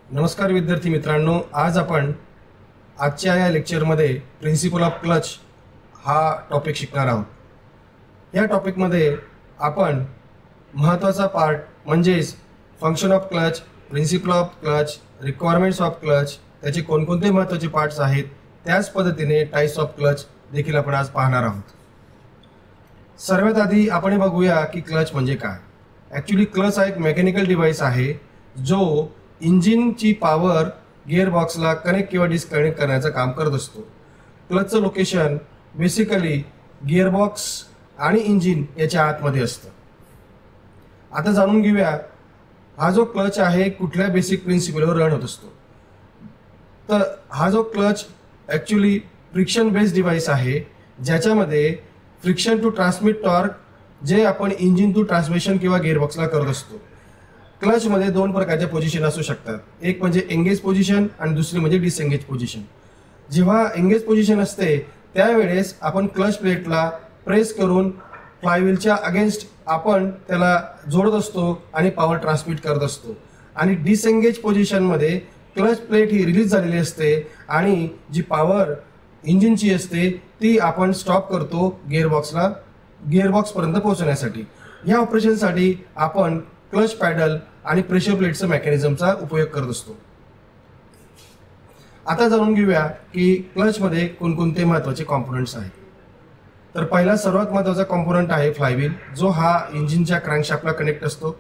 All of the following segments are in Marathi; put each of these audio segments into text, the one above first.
नमस्कार विद्यार्थी मित्रांनो, आज आपण आजच्या या लेक्चरमध्ये प्रिन्सिपल ऑफ क्लच हा टॉपिक शिकणार आहोत। या टॉपिकमध्ये आपण महत्त्वाचा पार्ट म्हणजेच function of clutch, principle of clutch, requirements of clutch, त्याचे कोणकोणते महत्त्वाचे पार्ट्स आहेत, त्याच पद्धतीने टाइप्स ऑफ क्लच देखील आपण आज पाहणार आहोत। सर्वात आधी आपण बघूया की क्लच म्हणजे काय। ॲक्च्युली क्लच हा एक मेकॅनिकल डिव्हाइस आहे जो इंजिनची पॉवर गिअरबॉक्सला कनेक्ट किंवा डिस्कनेक्ट करण्याचं काम करत असतो। क्लचचं लोकेशन बेसिकली गिअरबॉक्स आणि इंजिन याच्या आतमध्ये असतं। आता जाणून घेऊया हा जो क्लच आहे कुठल्या बेसिक प्रिन्सिपलवर रन होत असतो। तर हा जो clutch actually friction based device आहे, ज्याच्यामध्ये फ्रिक्शन टू ट्रान्समिट टॉर्क जे आपण इंजिन टू ट्रान्समिशन किंवा गिअरबॉक्सला करत असतो। क्लचमध्ये दोन प्रकारच्या पोझिशन असू शकतात, एक म्हणजे एंगेज पोझिशन आणि दुसरी म्हणजे डिसएंगेज पोझिशन। जेव्हा एंगेज पोझिशन असते त्यावेळेस आपण क्लच प्लेटला प्रेस करून फ्लायव्हीलच्या अगेन्स्ट आपण त्याला जोडत असतो आणि पॉवर ट्रान्समिट करत असतो। आणि डिसएंगेज पोझिशनमध्ये क्लच प्लेट ही रिलीज झालेली असते आणि जी पॉवर इंजिनची असते ती आपण स्टॉप करतो गिअरबॉक्सपर्यंत पोहोचण्यासाठी। या ऑपरेशनसाठी आपण क्लच पॅडल आणि प्रेशर प्लेटचं मेकॅनिझमचा उपयोग करत असतो। आता जाणून घेऊया की क्लचमध्ये कोणकोणते महत्त्वाचे कॉम्पोनंट्स आहेत। तर पहिला सर्वात महत्त्वाचा कॉम्पोनंट आहे फ्लायव्हील, जो हा इंजिनच्या क्रँकशाफ्टला कनेक्ट असतो।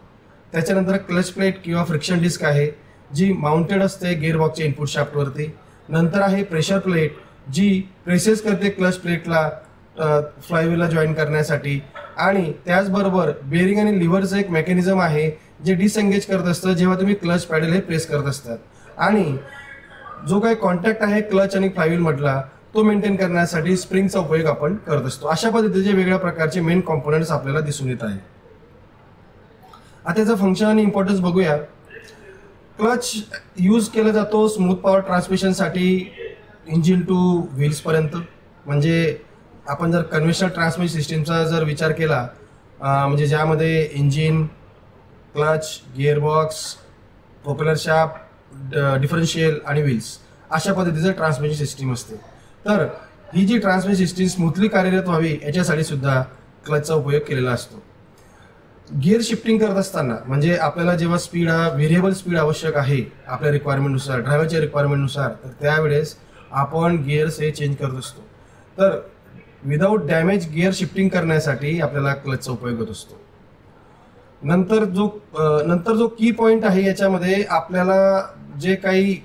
त्याच्यानंतर क्लच प्लेट किंवा फ्रिक्शन डिस्क आहे जी माउंटेड असते गिअरबॉक्सच्या इनपुट शाफ्टवरती। नंतर आहे प्रेशर प्लेट जी प्रेसेस करते क्लच प्लेटला फ्लायव्हीलला जॉईन करण्यासाठी। आणि त्याचबरोबर बेरिंग आणि लिव्हरचं एक मेकॅनिझम आहे जे डिसएंगेज करत असतं जेव्हा तुम्ही क्लच पॅडल हे प्रेस करत असतात। आणि जो काही कॉन्टॅक्ट आहे क्लच आणि फ्लायव्हील मधला तो मेंटेन करण्यासाठी स्प्रिंगचा उपयोग आपण करत असतो। अशा पद्धतीचे वेगळ्या प्रकारचे मेन कॉम्पोनंट्स आपल्याला दिसून येत आहेत। आता त्याचं फंक्शन आणि इम्पॉर्टन्स बघूया। क्लच यूज केला जातो स्मूथ पॉवर ट्रान्समिशनसाठी इंजिन टू व्हील्सपर्यंत। म्हणजे आपण जर कन्व्हेन्शनल ट्रान्समिशन सिस्टीमचा जर विचार केला, म्हणजे ज्यामध्ये engine, clutch, gearbox, propeller shaft, differential आणि व्हील्स अशा पद्धतीचं ट्रान्समिशन सिस्टीम असते। तर ही जी ट्रान्समिशन सिस्टीम स्मूथली कार्यरत व्हावी याच्यासाठी सुद्धा क्लचचा उपयोग केलेला असतो। गिअर शिफ्टिंग करत असताना म्हणजे आपल्याला जेव्हा स्पीड हा व्हेरिएबल स्पीड आवश्यक आहे आपल्या रिक्वायरमेंटनुसार, ड्रायव्हरच्या रिक्वायरमेंटनुसार, तर त्यावेळेस आपण गिअर्स हे चेंज करत असतो। तर विदाउट डॅमेज गिअर शिफ्टिंग करण्यासाठी आपल्याला क्लचचा उपयोग होत असतो। नंतर जो की पॉईंट आहे याच्यामध्ये आपल्याला जे काही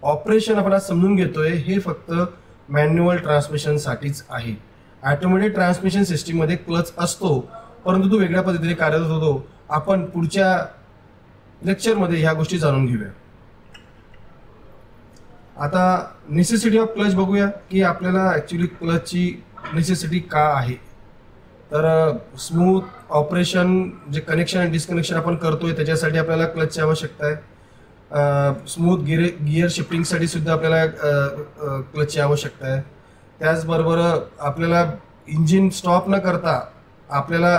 ऑपरेशन आपण आज समजून घेतोय हे फक्त मॅन्युअल ट्रान्समिशनसाठीच आहे। ऑटोमॅटिक ट्रान्समिशन सिस्टीममध्ये क्लच असतो परंतु तो वेगळ्या पद्धतीने कार्यरत होतो। आपण पुढच्या लेक्चरमध्ये ह्या गोष्टी जाणून घेऊया। आता नेसेसिटी ऑफ क्लच बघूया की आपल्याला ॲक्च्युली क्लचची नेसेसिटी का आहे। तर स्मूथ ऑपरेशन जे डिस्कनेक्शन आपण करतोय त्याच्यासाठी आपल्याला क्लचची आवश्यकता आहे। स्मूथ गिअर शिफ्टिंगसाठी सुद्धा आपल्याला क्लचची आवश्यकता आहे। त्याचबरोबर आपल्याला इंजिन स्टॉप न करता आपल्याला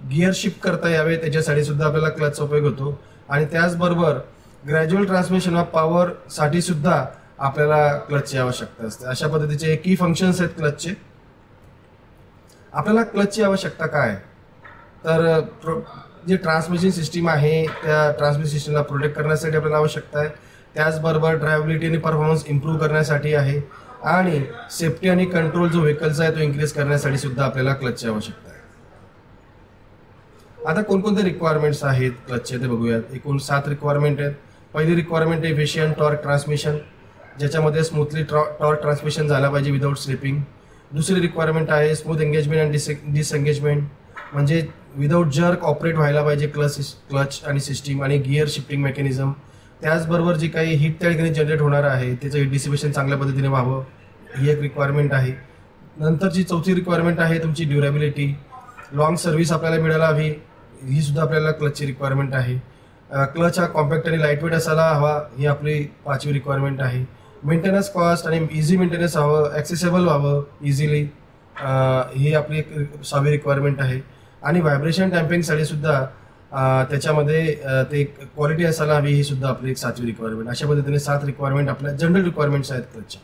गिअर शिफ्ट करता यावे त्याच्यासाठी सुद्धा आपल्याला क्लचचा उपयोग होतो। आणि त्याचबरोबर ग्रॅज्युअल ट्रान्समिशन ऑफ पॉवरसाठी सुद्धा आपल्याला क्लचची आवश्यकता असते। अशा पद्धतीचे की फंक्शन्स आहेत क्लचचे। आपल्याला क्लचची आवश्यकता काय, तर जे ट्रान्समिशन सिस्टीम आहे त्या ट्रान्समिशन सिस्टीमला प्रोटेक्ट करण्यासाठी आपल्याला आवश्यकता आहे। त्याचबरोबर ड्रायव्हिलिटी आणि परफॉर्मन्स इम्प्रूव्ह करण्यासाठी आहे। आणि सेफ्टी आणि कंट्रोल जो व्हेकलचा आहे तो इन्क्रीज करण्यासाठी सुद्धा आपल्याला क्लचची आवश्यकता आहे। आता कोणकोणते रिक्वायरमेंट्स आहेत क्लचचे ते बघूयात। एकूण 7 रिक्वायरमेंट आहेत। पहिली रिक्वायरमेंट आहे एफिशियंट टॉर्क ट्रान्समिशन, ज्याच्यामध्ये स्मूथली टॉर्क ट्रान्समिशन झाला पाहिजे विदाउट स्लिपिंग। दुसरी रिक्वायरमेंट आहे स्मूथ एंगेजमेंट आणि डिसएंगेजमेंट, म्हणजे विदाउट जर्क ऑपरेट व्हायला पाहिजे क्लच आणि सिस्टीम आणि गिअर शिफ्टिंग मेकॅनिझम। त्याचबरोबर जे काही हीट त्या ठिकाणी जनरेट होणार आहे त्याचं हीट डिसिपेशन चांगल्या पद्धतीने व्हावं, ही एक रिक्वायरमेंट आहे। नंतरची चौथी रिक्वायरमेंट आहे तुमची ड्युरेबिलिटी, लॉंग सर्व्हिस आपल्याला मिळायला हवी, ही सुद्धा आपल्याला क्लचची रिक्वायरमेंट आहे। क्लच हा कॉम्पॅक्ट आणि लाईटवेट असायला हवा, ही आपली 5वी रिक्वायरमेंट आहे। मेंटेनन्स कॉस्ट आणि इझी मेंटेनन्स हवं, ॲक्सेसेबल व्हावं इझिली, ही आपली एक 6वी रिक्वायरमेंट आहे। आणि व्हायब्रेशन डॅम्पिंगसाठी सुद्धा त्याच्यामध्ये ते क्वालिटी असायला हवी, ही सुद्धा आपली एक 7वी रिक्वायरमेंट. अशा पद्धतीने 7 रिक्वायरमेंट आपल्या जनरल रिक्वायरमेंट्स आहेत क्लचच्या.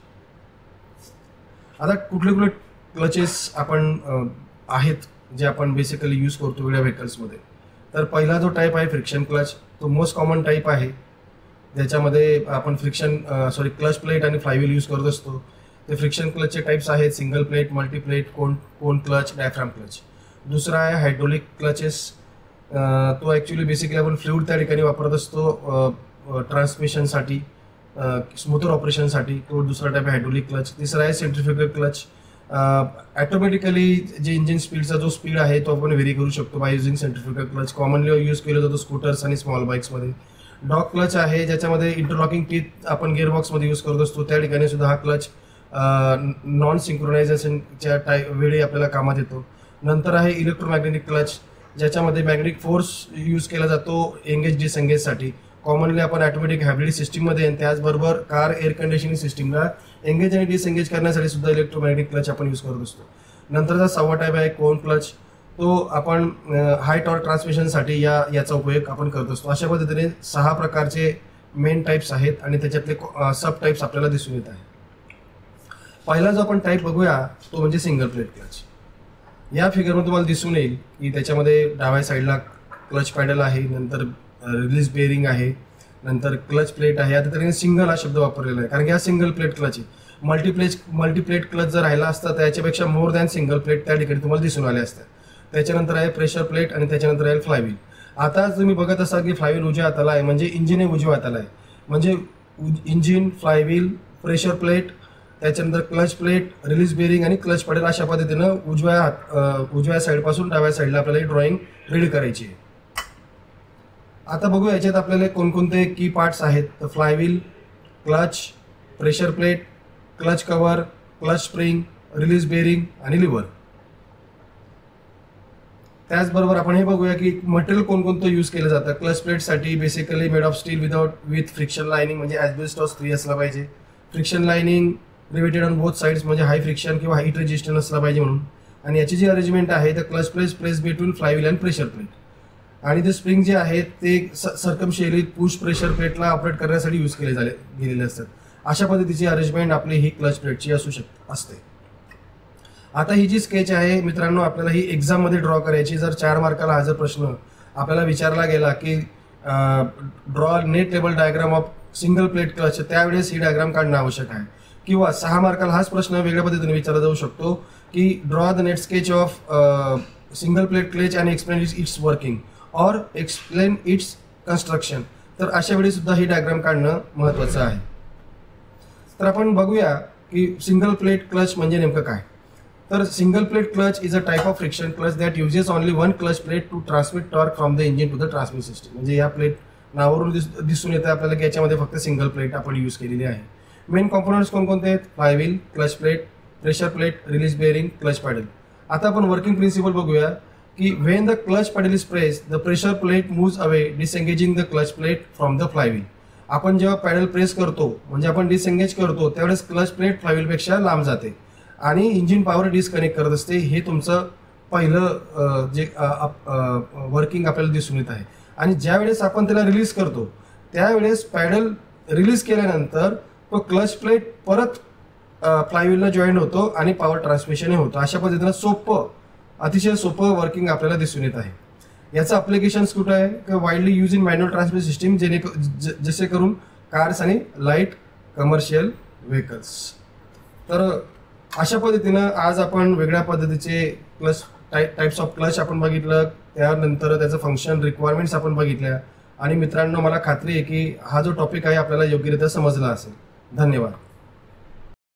आता कुठले कुठले क्लचेस आपण आहेत जे आपण बेसिकली यूज करतो वेगळ्या व्हेकल्समध्ये. तर पहिला जो टाईप आहे फ्रिक्शन क्लच, तो मोस्ट कॉमन टाईप आहे. ज्याच्यामध्ये आपण क्लच प्लेट आणि फ्लायव्हील यूज करत असतो. ते फ्रिक्शन क्लचचे टाईप्स आहेत सिंगल प्लेट, मल्टी प्लेट, कोन क्लच, डायफ्राम क्लच. दुसरा आहे हायड्रोलिक क्लचेस. तो ॲक्च्युली बेसिकली आपण फ्लुइड त्या ठिकाणी वापरत असतो ट्रान्समिशनसाठी, स्मूथर ऑपरेशनसाठी. तो दुसरा टाईप आहे हायड्रोलिक क्लच. तिसरा आहे सेंट्रिफ्युगल क्लच. ॲटोमॅटिकली जे इंजिन स्पीडचा जो स्पीड आहे तो आपण व्हेरी करू शकतो by using centrifugal clutch. Commonly use केला जातो स्कूटर्स आणि स्मॉल बाईक्समध्ये. डॉग क्लच आहे ज्याच्यामध्ये इंटरलॉकिंग टीथ आपण गिअरबॉक्समध्ये यूज करत असतो. त्या ठिकाणी सुद्धा हा क्लच नॉन सिंक्रोनायझेशनच्या वेळी आपल्याला कामात येतो. नंतर आहे इलेक्ट्रोमॅग्नेटिक क्लच, ज्याच्यामध्ये मॅग्नेटिक फोर्स यूज केला जातो एंगेज डिसएंगेजसाठी. कॉमनली आपण ऑटोमॅटिक हायब्रिड सिस्टीममध्ये आणि त्याचबरोबर कार एअर कंडिशनिंग सिस्टीमला एंगेज आणि डिसएंगेज करण्यासाठी सुद्धा इलेक्ट्रोमॅग्नेटिक क्लच आपण यूज करत असतो. नंतरचा 6वा टाईप आहे कोन क्लच. तो आपण हाय टॉर्क ट्रान्समिशनसाठी याचा उपयोग आपण करत असतो. अशा पद्धतीने 6 प्रकारचे मेन टाईप्स आहेत आणि त्याच्यातले सब टाईप्स आपल्याला दिसून येत आहे. पहिला जो आपण टाईप बघूया तो म्हणजे सिंगल प्लेट क्लच. या फिगरमध्ये तुम्हाला दिसून येईल की त्याच्यामध्ये डाव्या साईडला क्लच पॅडल आहे, नंतर रिलीज बेअरिंग आहे, नंतर क्लच प्लेट आहे. आता तरी सिंगल हा शब्द वापरलेला आहे कारण की हा सिंगल प्लेट क्लच आहे. मल्टीप्लेट क्लच जर राहिला असता तर याच्यापेक्षा मोर दॅन सिंगल प्लेट त्या ठिकाणी तुम्हाला दिसून आले असतात. त्याच्यानंतर आहे प्रेशर प्लेट आणि त्याच्यानंतर आहे फ्लायव्हील. आता तुम्ही बघत असाल की फ्लायव्हील उजव्या हाताला आहे म्हणजे इंजिन हे उजव्या हाताला आहे. म्हणजे इंजिन, फ्लायव्हील, प्रेशर प्लेट, त्याच्यानंतर क्लच प्लेट, रिलीज बेअरिंग आणि क्लच पडेल. अशा पद्धतीनं उजव्या साईडपासून डाव्या साईडला आपल्याला ही ड्रॉइंग रीड करायची आहे. आता बघू याच्यात आपल्याला कोणकोणते की पार्ट्स आहेत. तर flywheel, clutch, pressure plate, clutch cover, clutch spring, release bearing आणि लिव्हर. त्याचबरोबर आपण हे बघूया की मटेरियल कोणकोणतं यूज केलं जातं. क्लच प्लेटसाठी basically made of steel with friction lining म्हणजे ॲस्बेस्टॉस फ्री असला पाहिजे. Friction lining riveted on both sides म्हणजे हाय फ्रिक्शन किंवा हाईट रेजिस्टन्स असला पाहिजे म्हणून. आणि याची जी अरेंजमेंट आहे तर clutch place between flywheel and pressure plate. आणि ते स्प्रिंग जे आहेत ते सर्कमशेली पुश प्रेशर प्लेटला ऑपरेट करण्यासाठी यूज गेलेले असतात. अशा पद्धतीची अरेंजमेंट आपली ही क्लच प्लेटची असते. आता ही जी स्केच आहे मित्रांनो आपल्याला ही एक्झाममध्ये ड्रॉ करायची. जर 4 मार्काला हा जर प्रश्न आपल्याला विचारला गेला की draw NAT table diagram of single plate clutch, त्यावेळेस ही डायग्राम काढणं आवश्यक आहे. किंवा 6 मार्काला हाच प्रश्न वेगळ्या पद्धतीने विचारला जाऊ शकतो की draw the net sketch of single plate clutch and explain it's working or explain it's construction. तर अशा वेळी सुद्धा ही डायग्राम काढणं महत्त्वाचं आहे. तर आपण बघूया की सिंगल प्लेट क्लच म्हणजे नेमकं काय. तर single plate clutch is a type of friction clutch that uses only one clutch plate to transmit torque from the engine to the transmit system. म्हणजे या प्लेट नावावरून दिसून येतं आपल्याला की याच्यामध्ये फक्त सिंगल प्लेट आपण यूज केलेली आहे. मेन कॉम्पोनंट्स कोणकोणते आहेत. Flywheel, clutch plate, pressure plate, release bearing, clutch pedal. आता आपण वर्किंग प्रिन्सिपल बघूया की when the clutch pedal is press the pressure plate moves away disengaging the clutch plate from the flywheel. आपण जेव्हा पॅडल प्रेस करतो म्हणजे आपण डिसएंगेज करतो त्यावेळेस क्लच प्लेट फ्लायव्हीलपेक्षा लांब जाते आणि इंजिन पॉवर डिस्कनेक्ट करत असते. हे तुमचं पहिलं जे वर्किंग आपल्याला दिसून येत आहे. आणि ज्यावेळेस आपण त्याला रिलीज करतो त्यावेळेस पॅडल रिलीज केल्यानंतर तो क्लच प्लेट परत फ्लायव्हीलला जॉईन होतो आणि पॉवर ट्रान्समिशन होतं. अशा पद्धतीनं अतिशय सोपं वर्किंग आपल्याला दिसून येत आहे. याचं अप्लिकेशन्स कुठं आहे की widely use in manual transmission system जसे करून कार्स आणि लाईट कमर्शियल व्हेकल्स. तर अशा पद्धतीनं आज आपण वेगळ्या पद्धतीचे टाईप्स ऑफ क्लच आपण बघितलं. त्यानंतर त्याचं फंक्शन रिक्वायरमेंट्स आपण बघितल्या. आणि मित्रांनो मला खात्री आहे की हा जो टॉपिक आहे आपल्याला योग्यरित्या समजला असेल. धन्यवाद.